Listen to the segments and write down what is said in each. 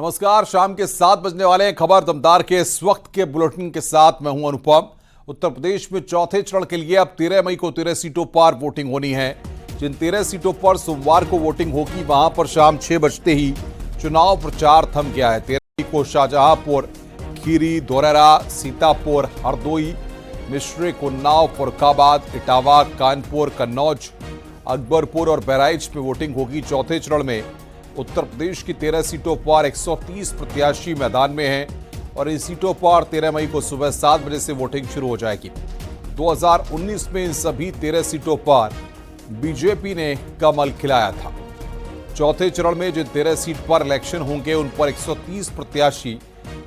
नमस्कार, शाम के 7 बजने वाले हैं। खबर दमदार के इस वक्त के बुलेटिन के साथ मैं हूं अनुपम। उत्तर प्रदेश में चौथे चरण के लिए अब 13 मई को 13 सीटों पर वोटिंग होनी है। जिन 13 सीटों पर सोमवार को वोटिंग होगी वहां पर शाम 6 बजते ही चुनाव प्रचार थम गया है। 13 मई को शाहजहांपुर, खीरी, धोरेरा, सीतापुर, हरदोई, मिश्रिक, उन्नाव, फरुखाबाद, इटावा, कानपुर, कन्नौज, अकबरपुर और बहराइच में वोटिंग होगी। चौथे चरण में उत्तर प्रदेश की 13 सीटों पर 130 प्रत्याशी मैदान में हैं और इन सीटों पर 13 मई को सुबह 7 बजे से वोटिंग शुरू हो जाएगी। 2019 में इन सभी 13 सीटों पर बीजेपी ने कमल खिलाया था। चौथे चरण में जिन 13 सीट पर इलेक्शन होंगे उन पर 130 प्रत्याशी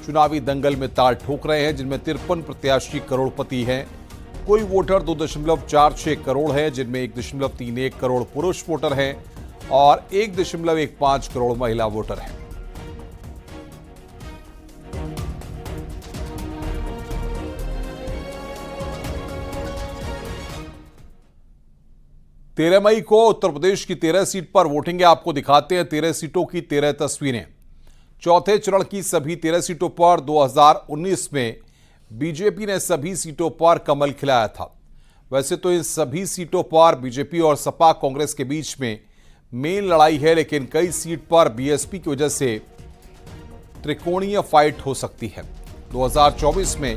चुनावी दंगल में ताल ठोक रहे हैं, जिनमें 53 प्रत्याशी करोड़पति हैं। कुल वोटर 2.46 करोड़ है, जिनमें 1.31 करोड़ पुरुष वोटर हैं और 1.15 करोड़ महिला वोटर हैं। तेरह मई को उत्तर प्रदेश की 13 सीट पर वोटिंग है। आपको दिखाते हैं 13 सीटों की 13 तस्वीरें। चौथे चरण की सभी 13 सीटों पर 2019 में बीजेपी ने सभी सीटों पर कमल खिलाया था। वैसे तो इन सभी सीटों पर बीजेपी और सपा कांग्रेस के बीच में मेन लड़ाई है, लेकिन कई सीट पर बीएसपी की वजह से त्रिकोणीय फाइट हो सकती है। 2024 में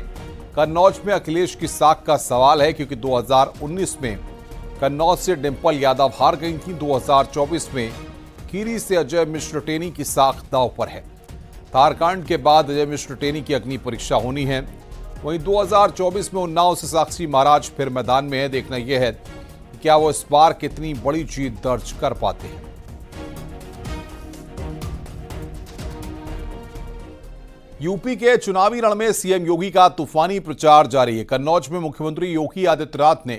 कन्नौज में अखिलेश की साख का सवाल है, क्योंकि 2019 में कन्नौज से डिंपल यादव हार गई थी। 2024 में खीरी से अजय मिश्र टेनी की साख दांव पर है। थारकांड के बाद अजय मिश्र टेनी की अग्नि परीक्षा होनी है। वहीं 2024 में उन्नाव से साक्षी महाराज फिर मैदान में है। देखना यह है क्या वो इस बार कितनी बड़ी जीत दर्ज कर पाते हैं। यूपी के चुनावी रण में सीएम योगी का तूफानी प्रचार जारी है। कन्नौज में मुख्यमंत्री योगी आदित्यनाथ ने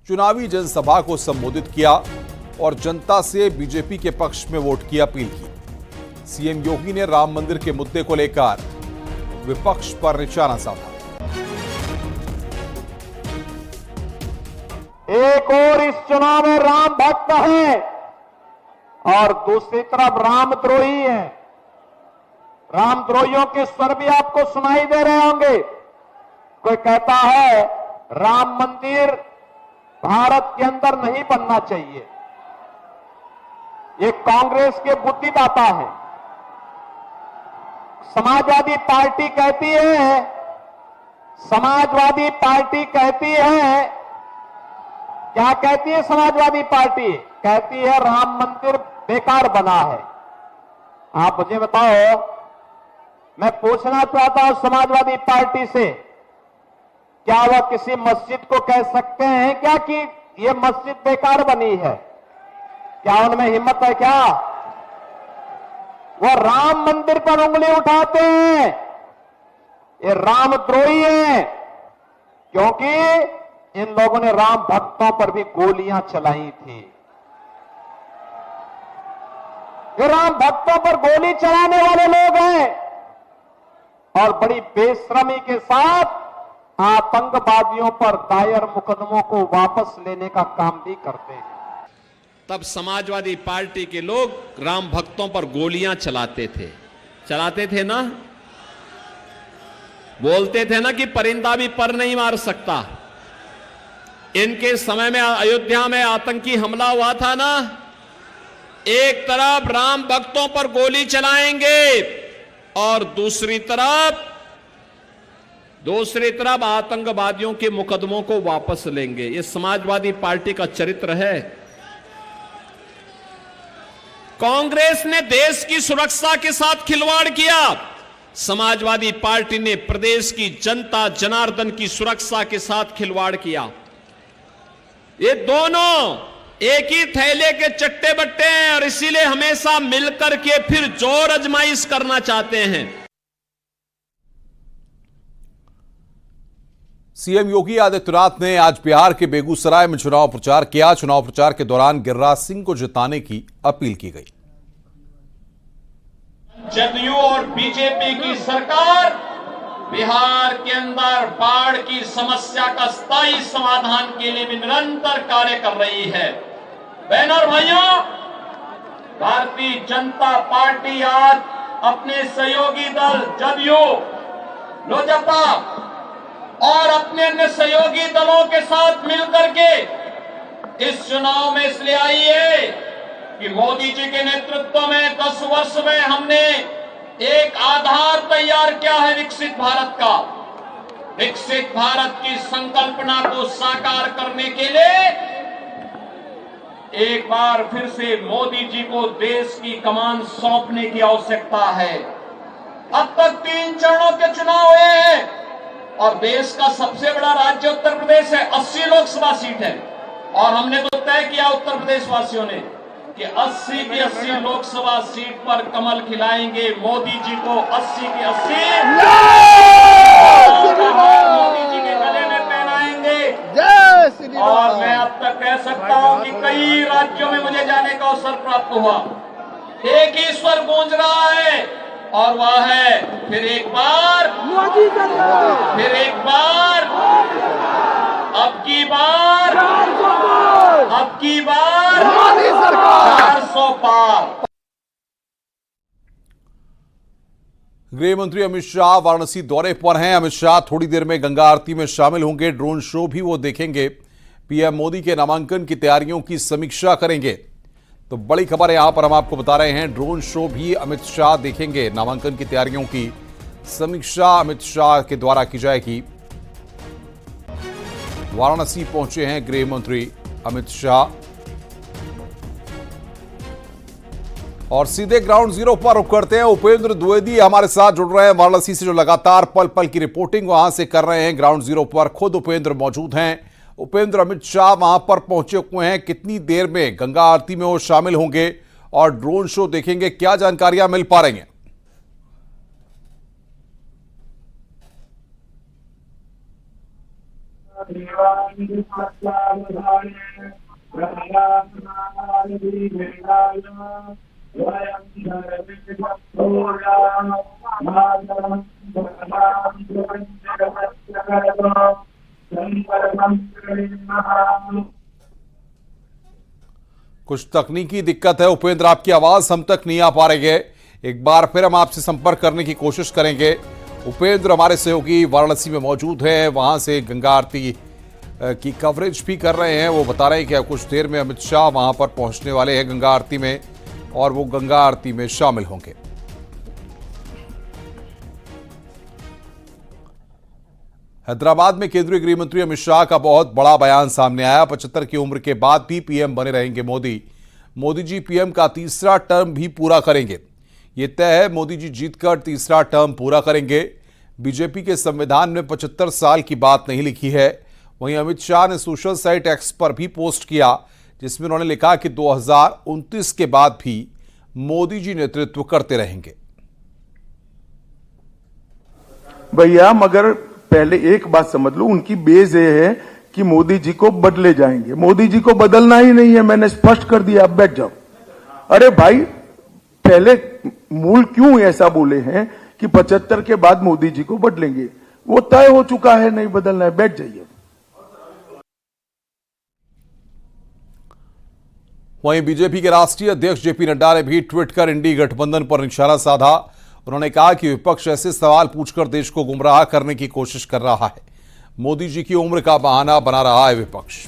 चुनावी जनसभा को संबोधित किया और जनता से बीजेपी के पक्ष में वोट की अपील की। सीएम योगी ने राम मंदिर के मुद्दे को लेकर विपक्ष पर निशाना साधा। एक और इस चुनाव में राम भक्त है और दूसरी तरफ रामद्रोही है। रामद्रोहियों के स्वर भी आपको सुनाई दे रहे होंगे। कोई कहता है राम मंदिर भारत के अंदर नहीं बनना चाहिए। ये कांग्रेस के बुद्धिदाता है। समाजवादी पार्टी कहती है क्या कहती है समाजवादी पार्टी? कहती है राम मंदिर बेकार बना है। आप मुझे बताओ, मैं पूछना चाहता हूं समाजवादी पार्टी से, क्या वह किसी मस्जिद को कह सकते हैं क्या कि यह मस्जिद बेकार बनी है? क्या उनमें हिम्मत है क्या? वह राम मंदिर पर उंगली उठाते हैं। ये रामद्रोही है, क्योंकि इन लोगों ने राम भक्तों पर भी गोलियां चलाई थी। ये राम भक्तों पर गोली चलाने वाले लोग हैं और बड़ी बेशर्मी के साथ आतंकवादियों पर दायर मुकदमों को वापस लेने का काम भी करते हैं। तब समाजवादी पार्टी के लोग राम भक्तों पर गोलियां चलाते थे ना। बोलते थे ना कि परिंदा भी पर नहीं मार सकता। इनके समय में अयोध्या में आतंकी हमला हुआ था ना, एक तरफ राम भक्तों पर गोली चलाएंगे और दूसरी तरफ आतंकवादियों के मुकदमों को वापस लेंगे। ये समाजवादी पार्टी का चरित्र है। कांग्रेस ने देश की सुरक्षा के साथ खिलवाड़ किया। समाजवादी पार्टी ने प्रदेश की जनता जनार्दन की सुरक्षा के साथ खिलवाड़ किया। ये दोनों एक ही थैले के चट्टे बट्टे हैं और इसीलिए हमेशा मिलकर के फिर जोर आजमाइश करना चाहते हैं। सीएम योगी आदित्यनाथ ने आज बिहार के बेगूसराय में चुनाव प्रचार किया। चुनाव प्रचार के दौरान गिरिराज सिंह को जिताने की अपील की गई। जदयू और बीजेपी की सरकार बिहार के अंदर बाढ़ की समस्या का स्थायी समाधान के लिए भी निरंतर कार्य कर रही है। बहनों और भाइयों, भारतीय जनता पार्टी आज अपने सहयोगी दल जदयू, लोजपा और अपने अन्य सहयोगी दलों के साथ मिलकर के इस चुनाव में इसलिए आई है कि मोदी जी के नेतृत्व में 10 वर्ष में हमने एक आधार तैयार किया है विकसित भारत का। विकसित भारत की संकल्पना को साकार करने के लिए एक बार फिर से मोदी जी को देश की कमान सौंपने की आवश्यकता है। अब तक 3 चरणों के चुनाव हुए हैं और देश का सबसे बड़ा राज्य उत्तर प्रदेश है, 80 लोकसभा सीट है। और हमने तो तय किया उत्तर प्रदेश वासियों ने कि 80 की 80 लोकसभा सीट पर कमल खिलाएंगे, मोदी जी को 80 की 80 मोदी जी के गले में पहनाएंगे। और मैं अब तक कह सकता हूं कि कई राज्यों में मुझे जाने का अवसर प्राप्त हुआ। एक ही स्वर गूंज रहा है और वह है फिर एक बार, फिर एक बार, अब की बार, अब की बार 400 पार। गृह मंत्री अमित शाह वाराणसी दौरे पर हैं। अमित शाह थोड़ी देर में गंगा आरती में शामिल होंगे। ड्रोन शो भी वो देखेंगे। पीएम मोदी के नामांकन की तैयारियों की समीक्षा करेंगे। तो बड़ी खबर है, यहां पर हम आपको बता रहे हैं, ड्रोन शो भी अमित शाह देखेंगे। नामांकन की तैयारियों की समीक्षा अमित शाह के द्वारा की जाएगी। वाराणसी पहुंचे हैं गृह मंत्री अमित शाह और सीधे ग्राउंड जीरो पर रुक करते हैं। उपेंद्र द्विवेदी हमारे साथ जुड़ रहे हैं वाराणसी से, जो लगातार पल पल की रिपोर्टिंग वहां से कर रहे हैं। ग्राउंड जीरो पर खुद उपेंद्र मौजूद हैं। उपेंद्र, अमित शाह वहां पर पहुंचे हुए हैं, कितनी देर में गंगा आरती में वो शामिल होंगे और ड्रोन शो देखेंगे, क्या जानकारियां मिल पा रही हैं? कुछ तकनीकी दिक्कत है उपेंद्र, आपकी आवाज हम तक नहीं आ पा रही है। एक बार फिर हम आपसे संपर्क करने की कोशिश करेंगे। उपेंद्र हमारे सहयोगी वाराणसी में मौजूद है, वहां से गंगा आरती की कवरेज भी कर रहे हैं। वो बता रहे हैं कि कुछ देर में अमित शाह वहां पर पहुंचने वाले हैं गंगा आरती में और वो गंगा आरती में शामिल होंगे। हैदराबाद में केंद्रीय गृह मंत्री अमित शाह का बहुत बड़ा बयान सामने आया। 75 की उम्र के बाद भी पीएम बने रहेंगे मोदी। मोदी जी पीएम का तीसरा टर्म भी पूरा करेंगे, ये तय है। मोदी जी जीतकर तीसरा टर्म पूरा करेंगे। बीजेपी के संविधान में 75 साल की बात नहीं लिखी है। वहीं अमित शाह ने सोशल साइट एक्स पर भी पोस्ट किया, जिसमें उन्होंने लिखा कि 2029 के बाद भी मोदी जी नेतृत्व करते रहेंगे। भैया मगर पहले एक बात समझ लो, उनकी बेस ये है कि मोदी जी को बदले जाएंगे। मोदी जी को बदलना ही नहीं है, मैंने स्पष्ट कर दिया, अब बैठ जाओ। अरे भाई, पहले मूल क्यों ऐसा बोले हैं कि 75 के बाद मोदी जी को बदलेंगे? वो तय हो चुका है, नहीं बदलना है, बैठ जाइए। वहीं बीजेपी के राष्ट्रीय अध्यक्ष जेपी नड्डा ने भी ट्वीट कर इंडी गठबंधन पर निशाना साधा। उन्होंने कहा कि विपक्ष ऐसे सवाल पूछकर देश को गुमराह करने की कोशिश कर रहा है। मोदी जी की उम्र का बहाना बना रहा है विपक्ष।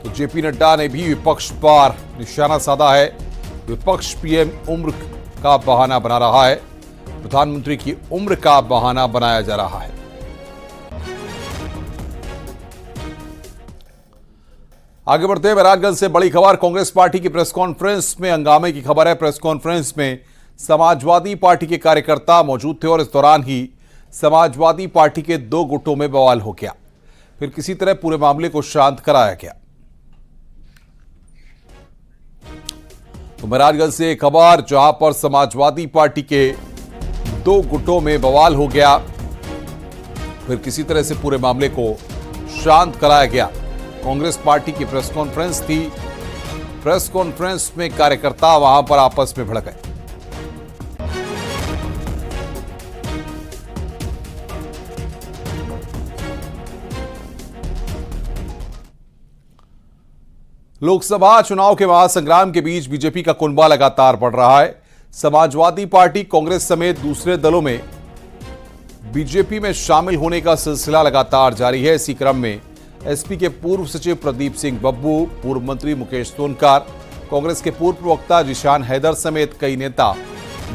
तो जेपी नड्डा ने भी विपक्ष पर निशाना साधा है। विपक्ष पीएम उम्र का बहाना बना रहा है, प्रधानमंत्री की उम्र का बहाना बनाया जा रहा है। आगे बढ़ते हैं महराजगंज से बड़ी खबर। कांग्रेस पार्टी की प्रेस कॉन्फ्रेंस में हंगामे की खबर है। प्रेस कॉन्फ्रेंस में समाजवादी पार्टी के कार्यकर्ता मौजूद थे और इस दौरान ही समाजवादी पार्टी के 2 गुटों में बवाल हो गया। फिर किसी तरह पूरे मामले को शांत कराया गया। तो महराजगंज से एक खबर जहां पर समाजवादी पार्टी के 2 गुटों में बवाल हो गया, फिर किसी तरह से पूरे मामले को शांत कराया गया। कांग्रेस पार्टी की प्रेस कॉन्फ्रेंस थी। प्रेस कॉन्फ्रेंस में कार्यकर्ता वहां पर आपस में भिड़ गए। लोकसभा चुनाव के महासंग्राम के बीच बीजेपी का कुनबा लगातार बढ़ रहा है। समाजवादी पार्टी, कांग्रेस समेत दूसरे दलों में बीजेपी में शामिल होने का सिलसिला लगातार जारी है। इसी क्रम में एसपी के पूर्व सचिव प्रदीप सिंह बब्बू, पूर्व मंत्री मुकेश सोनकर, कांग्रेस के पूर्व प्रवक्ता जिशान हैदर समेत कई नेता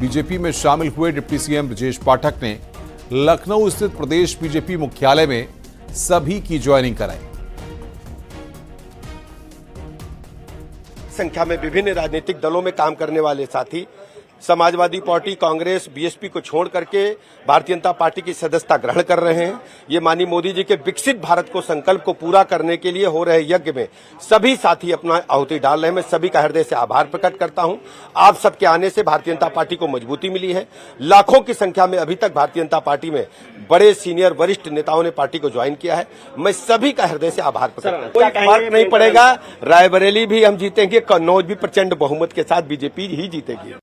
बीजेपी में शामिल हुए। डिप्टी सीएम ब्रजेश पाठक ने लखनऊ स्थित प्रदेश बीजेपी मुख्यालय में सभी की ज्वाइनिंग कराई। संख्या में विभिन्न राजनीतिक दलों में काम करने वाले साथी समाजवादी पार्टी, कांग्रेस, बीएसपी को छोड़ करके भारतीय जनता पार्टी की सदस्यता ग्रहण कर रहे हैं। ये माननीय मोदी जी के विकसित भारत को संकल्प को पूरा करने के लिए हो रहे यज्ञ में सभी साथी अपना आहुति डाल रहे हैं। मैं सभी का हृदय से आभार प्रकट करता हूं। आप सबके आने से भारतीय जनता पार्टी को मजबूती मिली है। लाखों की संख्या में अभी तक भारतीय जनता पार्टी में बड़े सीनियर वरिष्ठ नेताओं ने पार्टी को ज्वाइन किया है। मैं सभी का हृदय से आभार प्रकट करता हूं। कोई फर्क नहीं पड़ेगा। रायबरेली भी हम जीतेंगे, कन्नौज भी प्रचंड बहुमत के साथ बीजेपी ही जीतेगी।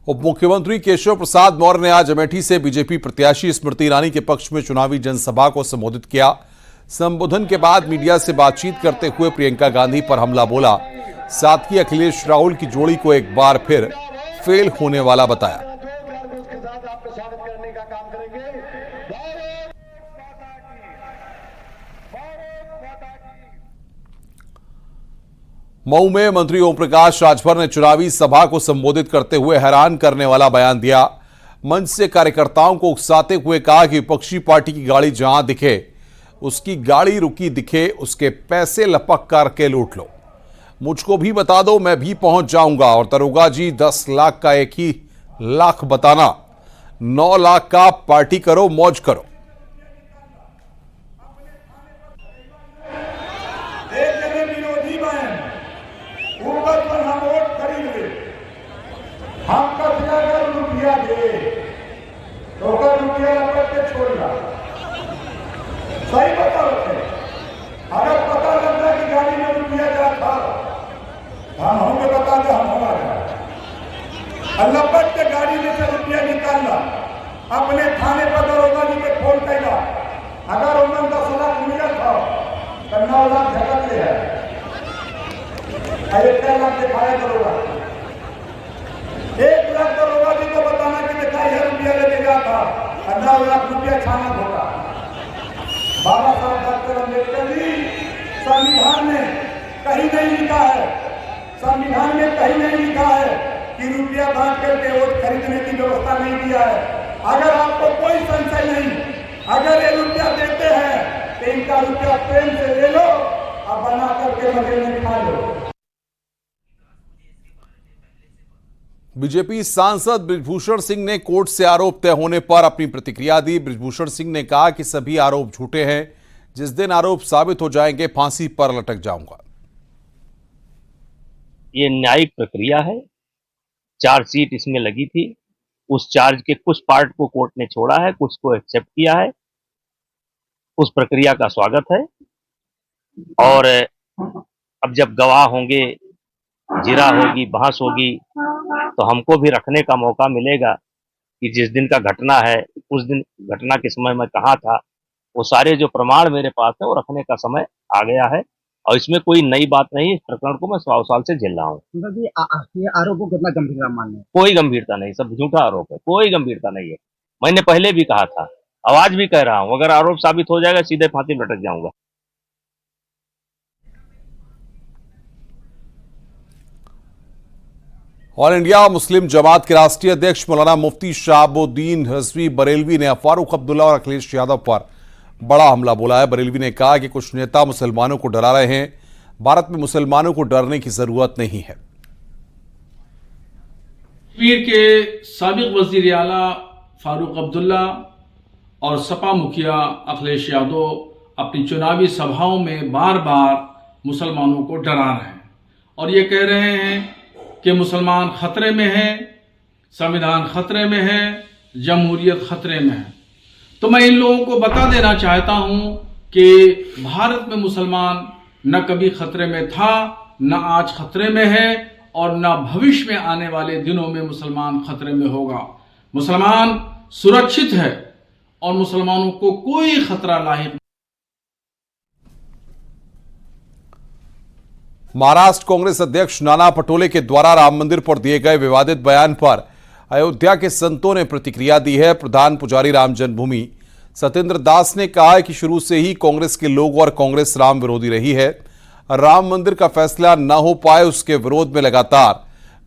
उप मुख्यमंत्री केशव प्रसाद मौर्य ने आज अमेठी से बीजेपी प्रत्याशी स्मृति ईरानी के पक्ष में चुनावी जनसभा को संबोधित किया। संबोधन के बाद मीडिया से बातचीत करते हुए प्रियंका गांधी पर हमला बोला। साथ ही अखिलेश राहुल की जोड़ी को एक बार फिर फेल होने वाला बताया। मऊ में मंत्री ओम प्रकाश राजभर ने चुनावी सभा को संबोधित करते हुए हैरान करने वाला बयान दिया। मंच से कार्यकर्ताओं को उकसाते हुए कहा कि विपक्षी पार्टी की गाड़ी जहां दिखे, उसकी गाड़ी रुकी दिखे, उसके पैसे लपक करके लूट लो। मुझको भी बता दो, मैं भी पहुंच जाऊंगा। और दरोगा जी 10 लाख का एक ही लाख बताना, 9 लाख का पार्टी करो, मौज करो। हम कब्जा कर रुपया दे तो रुपया लपट के छोड़ना। सही बताओ थे। अगर पता लगता कि गाड़ी में रुपया जाता हम होंगे, बता दे हम हमारा लपट के गाड़ी में से रुपया निकालना, अपने थाने पर दरोगा जी के फोन कैला। अगर उन्होंने 10 लाख मिला था तो 9 लाख झटक ले है, 1 लाख दिखाया दरोगा। 1 लाख दरोगा जी को बताना कि देखा यह रुपया लेके गया था, 9 लाख रुपया छाना होगा। 12 साल डॉक्टर अम्बेडकर जी संविधान में कहीं नहीं लिखा है, संविधान में कहीं नहीं लिखा है कि रुपया बांट करके वोट खरीदने की व्यवस्था नहीं किया है। अगर आपको कोई संशय नहीं, अगर ये रुपया देते हैं तो इनका रुपया प्रेम से ले लो और बना करके मजे में खा लो। बीजेपी सांसद बृजभूषण सिंह ने कोर्ट से आरोप तय होने पर अपनी प्रतिक्रिया दी। बृजभूषण सिंह ने कहा कि सभी आरोप झूठे हैं। जिस दिन आरोप साबित हो जाएंगे, फांसी पर लटक जाऊंगा। ये न्यायिक प्रक्रिया है। चार्जशीट इसमें लगी थी, उस चार्ज के कुछ पार्ट को कोर्ट ने छोड़ा है, कुछ को एक्सेप्ट किया है। उस प्रक्रिया का स्वागत है। और अब जब गवाह होंगे, जिरा होगी, बहस होगी, तो हमको भी रखने का मौका मिलेगा कि जिस दिन का घटना है, उस दिन घटना के समय मैं कहाँ था, वो सारे जो प्रमाण मेरे पास है वो रखने का समय आ गया है। और इसमें कोई नई बात नहीं। इस प्रकरण को मैं 100 साल से झेल रहा हूँ। ये आरोप को कितना गंभीरता मानना है? कोई गंभीरता नहीं, सब झूठा आरोप है, कोई गंभीरता नहीं है। मैंने पहले भी कहा था, आज भी कह रहा हूँ, अगर आरोप साबित हो जाएगा सीधे फांसी लटक जाऊंगा। ऑल इंडिया मुस्लिम जमात के राष्ट्रीय अध्यक्ष मौलाना मुफ्ती शहाबुद्दीन रिजवी बरेलवी ने फारूक अब्दुल्ला और अखिलेश यादव पर बड़ा हमला बोला है। बरेलवी ने कहा कि कुछ नेता मुसलमानों को डरा रहे हैं। भारत में मुसलमानों को डरने की जरूरत नहीं है। कश्मीर के साबिक वजीर आला फारूक अब्दुल्ला और सपा मुखिया अखिलेश यादव अपनी चुनावी सभाओं में बार बार मुसलमानों को डरा रहे हैं और ये कह रहे हैं कि मुसलमान खतरे में है, संविधान खतरे में है, जमहूरियत खतरे में है। तो मैं इन लोगों को बता देना चाहता हूं कि भारत में मुसलमान न कभी खतरे में था, न आज खतरे में है और न भविष्य में आने वाले दिनों में मुसलमान खतरे में होगा। मुसलमान सुरक्षित है और मुसलमानों को कोई खतरा लाहिक। महाराष्ट्र कांग्रेस अध्यक्ष नाना पटोले के द्वारा राम मंदिर पर दिए गए विवादित बयान पर अयोध्या के संतों ने प्रतिक्रिया दी है। प्रधान पुजारी राम जन्मभूमि सत्येंद्र दास ने कहा है कि शुरू से ही कांग्रेस के लोग और कांग्रेस राम विरोधी रही है। राम मंदिर का फैसला न हो पाए उसके विरोध में लगातार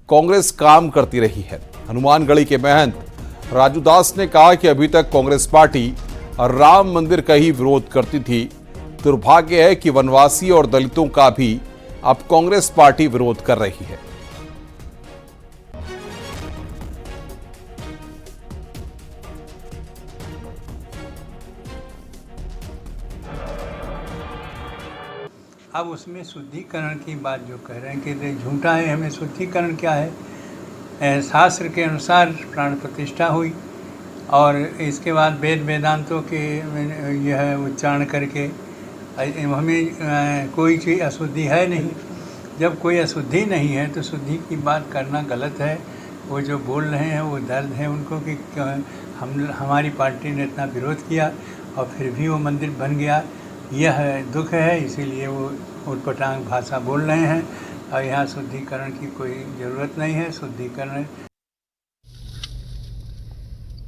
कांग्रेस काम करती रही है। हनुमानगढ़ी के महंत राजू दास ने कहा कि अभी तक कांग्रेस पार्टी राम मंदिर का ही विरोध करती थी। दुर्भाग्य है कि वनवासी और दलितों का भी अब कांग्रेस पार्टी विरोध कर रही है। अब उसमें शुद्धिकरण की बात जो कह रहे हैं कि झूठा है, हमें शुद्धिकरण क्या है? शास्त्र के अनुसार प्राण प्रतिष्ठा हुई और इसके बाद वेद वेदांतों के यह उच्चारण करके हमें कोई चीज़ अशुद्धि है नहीं। जब कोई अशुद्धि नहीं है तो शुद्धि की बात करना गलत है। वो जो बोल रहे हैं वो दर्द है उनको कि हमारी पार्टी ने इतना विरोध किया और फिर भी वो मंदिर बन गया। यह दुख है, इसीलिए वो उटपटांग भाषा बोल रहे हैं और यहाँ शुद्धिकरण की कोई ज़रूरत नहीं है। शुद्धिकरण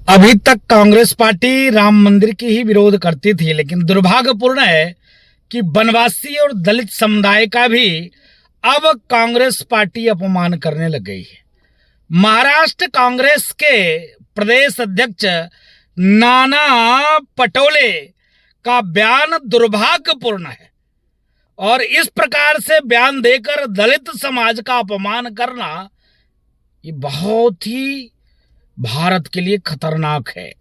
अभी तक कांग्रेस पार्टी राम मंदिर की ही विरोध करती थी, लेकिन दुर्भाग्यपूर्ण है कि वनवासी और दलित समुदाय का भी अब कांग्रेस पार्टी अपमान करने लग गई है। महाराष्ट्र कांग्रेस के प्रदेश अध्यक्ष नाना पटोले का बयान दुर्भाग्यपूर्ण है और इस प्रकार से बयान देकर दलित समाज का अपमान करना ये बहुत ही भारत के लिए खतरनाक है।